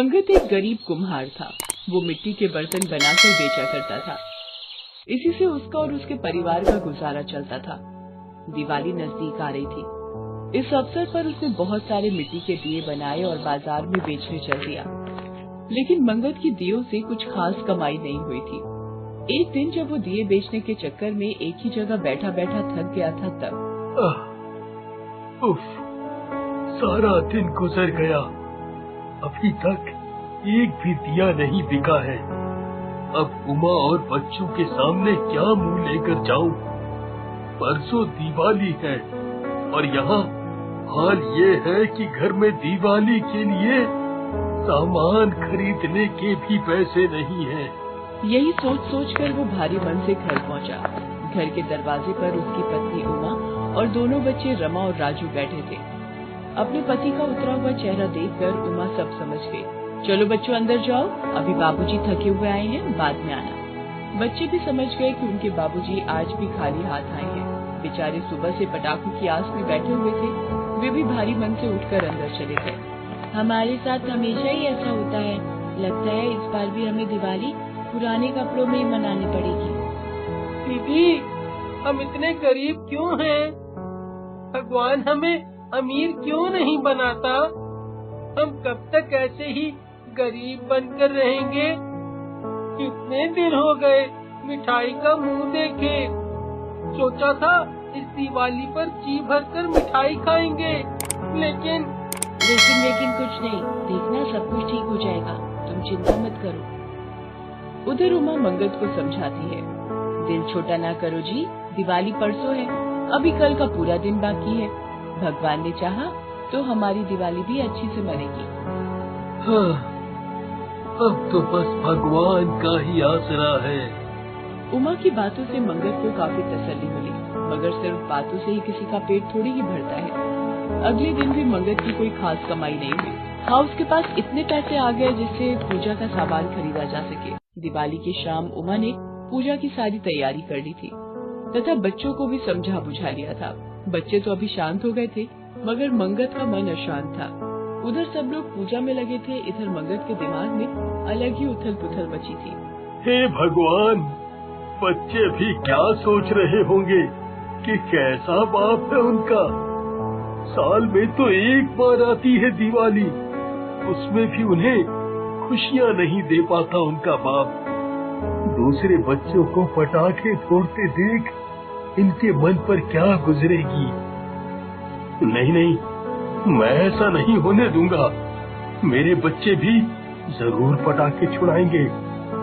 मंगत एक गरीब कुम्हार था। वो मिट्टी के बर्तन बनाकर बेचा करता था। इसी से उसका और उसके परिवार का गुजारा चलता था। दिवाली नजदीक आ रही थी। इस अवसर पर उसने बहुत सारे मिट्टी के दिए बनाए और बाजार में बेचने चल दिया। लेकिन मंगत की दियों से कुछ खास कमाई नहीं हुई थी। एक दिन जब वो दिए बेचने के चक्कर में एक ही जगह बैठा बैठा थक गया था तब उफ, सारा दिन गुजर गया, अभी तक एक भी दिया नहीं बिका है। अब उमा और बच्चों के सामने क्या मुंह लेकर जाऊं? परसों दिवाली है और यहाँ हाल ये है कि घर में दिवाली के लिए सामान खरीदने के भी पैसे नहीं हैं। यही सोच सोच कर वो भारी मन से घर पहुँचा। घर के दरवाजे पर उसकी पत्नी उमा और दोनों बच्चे रमा और राजू बैठे थे। अपने पति का उतरा हुआ चेहरा देखकर उमा सब समझ गई। चलो बच्चों अंदर जाओ, अभी बाबूजी थके हुए आए हैं, बाद में आना। बच्चे भी समझ गए कि उनके बाबूजी आज भी खाली हाथ आए हैं। बेचारे सुबह से पटाखों की आस में बैठे हुए थे। वे भी भारी मन से उठकर अंदर चले गए। हमारे साथ हमेशा ही ऐसा होता है। लगता है इस बार भी हमें दिवाली पुराने कपड़ों में ही मनानी पड़ेगी। दीदी, हम इतने गरीब क्यों हैं? भगवान हमें अमीर क्यों नहीं बनाता? हम कब तक ऐसे ही गरीब बनकर रहेंगे? कितने दिन हो गए मिठाई का मुंह देखे। सोचा था इस दिवाली पर जी भरकर मिठाई खाएंगे, लेकिन कुछ नहीं, देखना सब कुछ ठीक हो जाएगा, तुम चिंता मत करो। उधर उमा मंगत को समझाती है, दिल छोटा ना करो जी, दिवाली परसों है, अभी कल का पूरा दिन बाकी है। भगवान ने चाहा तो हमारी दिवाली भी अच्छी से मनेगी। हाँ, अब तो बस भगवान का ही आसरा है। उमा की बातों से मंगत को काफी तसल्ली मिली, मगर सिर्फ बातों से ही किसी का पेट थोड़ी ही भरता है। अगले दिन भी मंगत की कोई खास कमाई नहीं हुई। हाँ, उसके पास इतने पैसे आ गए जिससे पूजा का सामान खरीदा जा सके। दिवाली की शाम उमा ने पूजा की सारी तैयारी कर ली थी तथा बच्चों को भी समझा बुझा लिया था। बच्चे तो अभी शांत हो गए थे, मगर मंगत का मन अशांत था। उधर सब लोग पूजा में लगे थे, इधर मंगत के दिमाग में अलग ही उथल पुथल मची थी। हे भगवान, बच्चे भी क्या सोच रहे होंगे कि कैसा बाप है उनका। साल में तो एक बार आती है दिवाली, उसमें भी उन्हें खुशियाँ नहीं दे पाता उनका बाप। दूसरे बच्चों को पटाखे फोड़ते देख इनके मन पर क्या गुजरेगी। नहीं नहीं, मैं ऐसा नहीं होने दूंगा। मेरे बच्चे भी जरूर पटाखे छुड़ाएंगे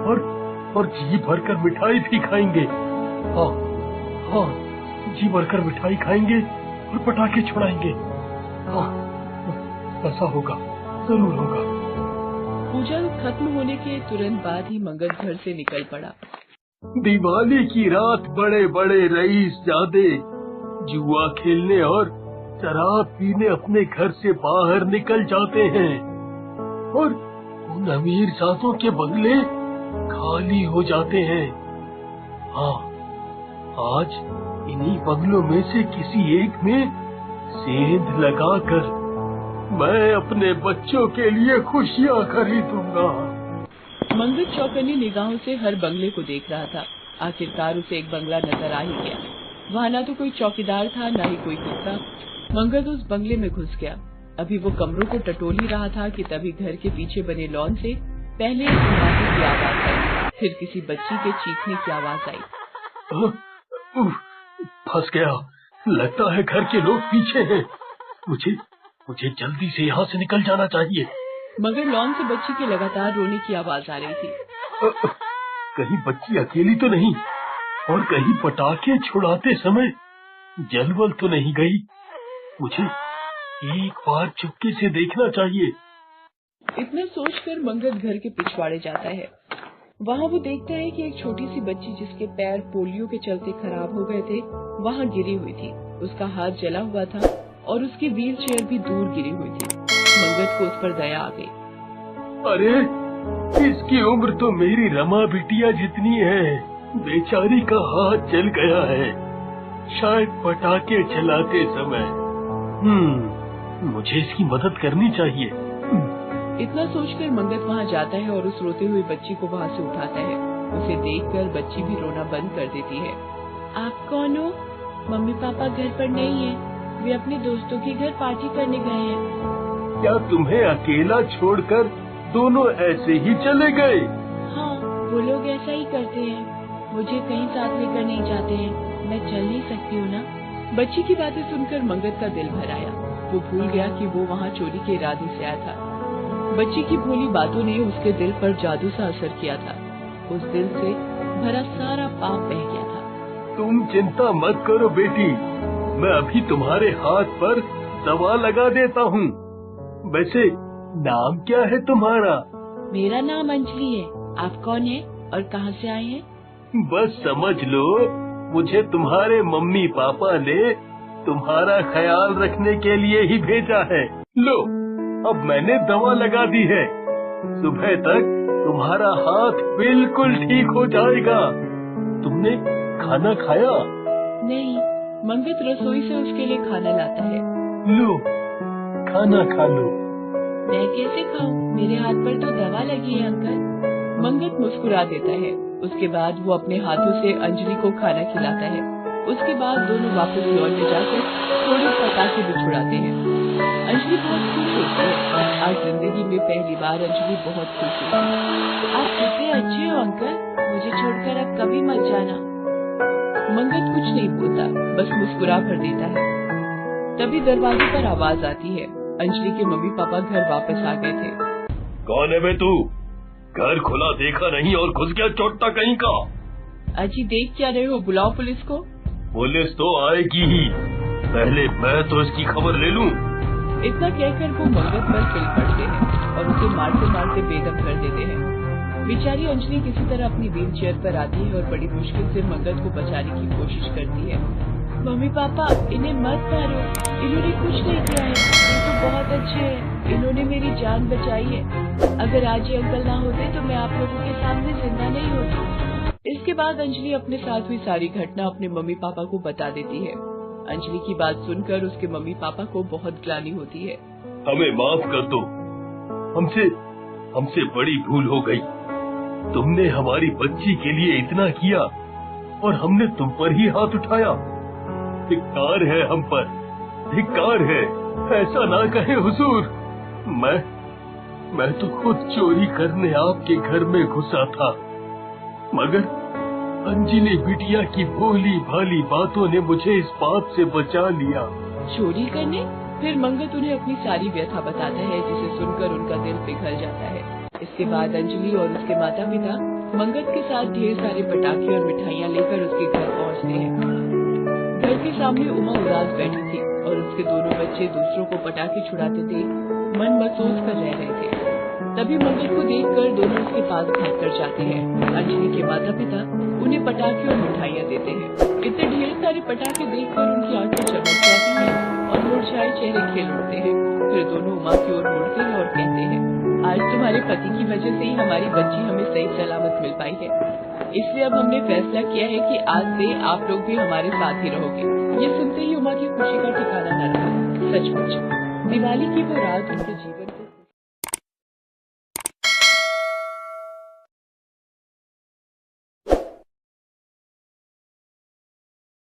और जी भरकर मिठाई भी खाएंगे। हाँ हाँ, जी भरकर मिठाई खाएंगे और पटाखे छुड़ाएंगे। हाँ, ऐसा होगा, जरूर होगा। पूजा खत्म होने के तुरंत बाद ही मंगत घर से निकल पड़ा। दिवाली की रात बड़े बड़े रईस जादे जुआ खेलने और शराब पीने अपने घर से बाहर निकल जाते हैं और उन अमीर जादों के बंगले खाली हो जाते हैं। हाँ, आज इन्हीं बंगलों में से किसी एक में सेंध लगाकर मैं अपने बच्चों के लिए खुशियाँ खरीदूंगा। मंगत चौकन्नी निगाहों से हर बंगले को देख रहा था। आखिरकार उसे एक बंगला नजर आ ही गया। वहाँ न तो कोई चौकीदार था, न ही कोई कुत्ता। मंगत उस बंगले में घुस गया। अभी वो कमरों को टटोल ही रहा था कि तभी घर के पीछे बने लॉन से पहले एक धमाके की आवाज आई, फिर किसी बच्ची के चीखने की आवाज आई। फंस गया, लगता है घर के लोग पीछे हैं। मुझे जल्दी से यहाँ से निकल जाना चाहिए। मगर लॉन से बच्ची के लगातार रोने की आवाज आ रही थी। कहीं बच्ची अकेली तो नहीं और कहीं पटाखे छुड़ाते समय जलवल तो नहीं गई। मुझे एक बार चुपके से देखना चाहिए। इतना सोचकर मंगत घर के पिछवाड़े जाता है। वहाँ वो देखता है कि एक छोटी सी बच्ची जिसके पैर पोलियो के चलते खराब हो गए थे वहाँ गिरी हुई थी। उसका हाथ जला हुआ था और उसकी व्हील चेयर भी दूर गिरी हुई थी। मंगत को उस पर दया आ गई। अरे, इसकी उम्र तो मेरी रमा बिटिया जितनी है। बेचारी का हाथ जल गया है, शायद पटाखे चलाते समय। मुझे इसकी मदद करनी चाहिए। इतना सोचकर मंगत वहाँ जाता है और उस रोते हुए बच्ची को वहाँ से उठाता है। उसे देखकर बच्ची भी रोना बंद कर देती है। आप कौन हो? मम्मी पापा घर पर नहीं है, वे अपने दोस्तों के घर पार्टी करने गए हैं। क्या तुम्हें अकेला छोड़कर दोनों ऐसे ही चले गए? हाँ, वो लोग ऐसा ही करते हैं, मुझे कहीं साथ लेकर नहीं जाते हैं, मैं चल नहीं सकती हूँ ना। बच्ची की बातें सुनकर मंगत का दिल भर आया। वो भूल गया कि वो वहाँ चोरी के इरादे से आया था। बच्ची की भोली बातों ने उसके दिल पर जादू सा असर किया था। उस दिल से भरा सारा पाप बह गया था। तुम चिंता मत करो बेटी, मैं अभी तुम्हारे हाथ पर दवा लगा देता हूँ। वैसे नाम क्या है तुम्हारा? मेरा नाम अंजलि है। आप कौन है और कहाँ से आए हैं? बस समझ लो, मुझे तुम्हारे मम्मी पापा ने तुम्हारा ख्याल रखने के लिए ही भेजा है। लो, अब मैंने दवा लगा दी है, सुबह तक तुम्हारा हाथ बिल्कुल ठीक हो जाएगा। तुमने खाना खाया? नहीं, मंगत रसोई से उसके लिए खाना लाता है। लो, खाना खा लो। मैं कैसे खाऊं? मेरे हाथ पर तो दवा लगी है अंकल। मंगत मुस्कुरा देता है। उसके बाद वो अपने हाथों से अंजलि को खाना खिलाता है। उसके बाद दोनों वापस लॉन में जाकर थोड़े पटाखे भी छुड़ाते हैं। अंजलि बहुत खुश होती है। आज जिंदगी में पहली बार अंजलि बहुत खुश हुई। आप कितने अच्छे हो अंकल, मुझे छोड़कर अब कभी मत जाना। मंगत कुछ नहीं बोलता, बस मुस्कुरा भर देता है। तभी दरवाजे पर आवाज आती है। अंजलि के मम्मी पापा घर वापस आ गए थे। कौन है बे तू? घर खुला देखा नहीं और घुस गया चोट्टा कहीं का। अजी देख क्या रहे हो? बुलाओ पुलिस को। पुलिस तो आएगी ही, पहले मैं तो इसकी खबर ले लूं। इतना कहकर वो मंगत पर फिर पड़ते हैं और उसे मारते मारते बेदम कर देते हैं। बेचारी अंजलि किसी तरह अपनी व्हील चेयर पर आती है और बड़ी मुश्किल से मंगत को बचाने की कोशिश करती है। मम्मी पापा, इन्हें मत मारो, इन्होंने कुछ नहीं किया है, ये तो बहुत अच्छे हैं, इन्होंने मेरी जान बचाई है। अगर आज ये अंकल ना होते तो मैं आप लोगों के सामने जिंदा नहीं होती। इसके बाद अंजलि अपने साथ हुई सारी घटना अपने मम्मी पापा को बता देती है। अंजलि की बात सुनकर उसके मम्मी पापा को बहुत ग्लानि होती है। हमें माफ कर दो, हमसे बड़ी भूल हो गई। तुमने हमारी बच्ची के लिए इतना किया और हमने तुम पर ही हाथ उठाया। धिक्कार है हम पर, धिक्कार है। ऐसा ना कहे हुजूर। मैं तो खुद चोरी करने आपके घर में घुसा था, मगर अंजलि बिटिया की भोली भाली बातों ने मुझे इस पाप से बचा लिया। चोरी करने? फिर मंगत उन्हें अपनी सारी व्यथा बताता है, जिसे सुनकर उनका दिल पिघल जाता है। इसके बाद अंजलि और उसके माता पिता मंगत के साथ ढेर सारे पटाखे और मिठाइयाँ लेकर उसके घर पहुँचते हैं। घर के सामने उमा उदास बैठी थी और उसके दोनों बच्चे दूसरों को पटाखे छुड़ाते देख मन महसूस कर रहे थे। तभी मंगत को देखकर दोनों उसके पास भागकर जाते हैं। अंजलि के माता पिता उन्हें पटाखे और मिठाइयाँ देते हैं। इतने ढेर सारे पटाखे देखकर उनकी आंखें चमक जाती हैं और मुरझाए चेहरे खिल उठते हैं। फिर दोनों उमा की ओर मुड़ते हैं और कहते हैं, आज तुम्हारे पति की वजह से ही हमारी बच्ची हमें सही सलामत मिल पाई है, इसलिए अब हमने फैसला किया है कि आज से आप लोग भी हमारे साथ ही रहोगे। ये सुनते ही उमा की खुशी का ठिकाना न रहा। सचमुच दिवाली की वो रात उनके